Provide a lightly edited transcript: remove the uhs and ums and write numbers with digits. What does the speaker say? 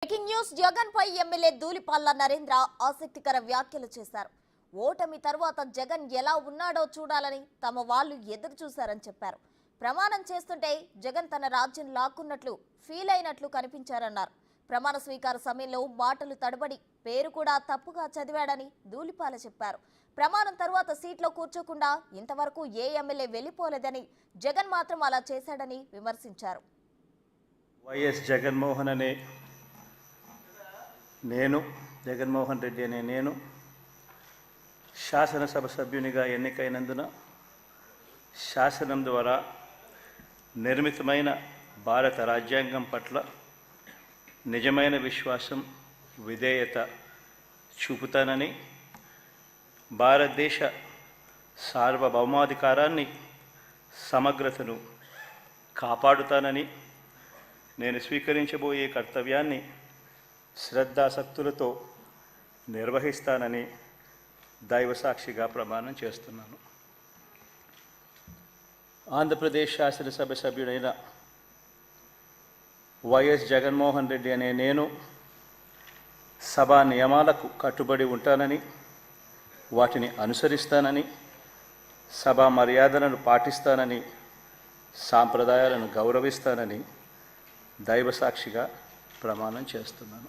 Breaking news Jagan పై MLA Dhulipalla Narendra ఆసక్తికర వ్యాఖ్యలు చేశారు. ఓటమి తర్వాత జగన్ ఎలా ఉన్నాడో చూడాలని తమ వాళ్ళు ఎదురు చూశారని చెప్పారు. ప్రమాణం చేస్తుంటే జగన్ తన రాజ్యం లాక్కున్నట్లు ఫీల్ అయినట్లు కనిపించారన్నారు. ప్రమాణ స్వీకార సమయంలో మాటలు తడబడి పేరు కూడా తప్పుగా చదివాడని ధూళిపాల చెప్పారు. ప్రమాణం తర్వాత సీట్లో కూర్చోకుండా ఇంతవరకు ఏ ఎమ్మెల్యే వెళ్ళిపోలేదని జగన్ మాత్రం అలా చేశాడని విమర్శించారు. వైఎస్ జగన్మోహన్ రెడ్డి అనే నేను శాసనసభ సభ్యునిగా ఎన్నికైనందున శాసనం ద్వారా నిర్మితమైన భారత రాజ్యాంగం పట్ల నిజమైన విశ్వాసం, విధేయత చూపుతానని, భారతదేశ సార్వభౌమాధికారాన్ని, సమగ్రతను కాపాడుతానని, నేను స్వీకరించబోయే కర్తవ్యాన్ని శ్రద్ధాసక్తులతో నిర్వహిస్తానని దైవసాక్షిగా ప్రమాణం చేస్తున్నాను. ఆంధ్రప్రదేశ్ శాసనసభ సభ్యుడైన వైఎస్ జగన్మోహన్ రెడ్డి అనే నేను సభా నియమాలకు కట్టుబడి ఉంటానని, వాటిని అనుసరిస్తానని, సభా మర్యాదలను పాటిస్తానని, సాంప్రదాయాలను గౌరవిస్తానని దైవసాక్షిగా ప్రమాణం చేస్తున్నాను.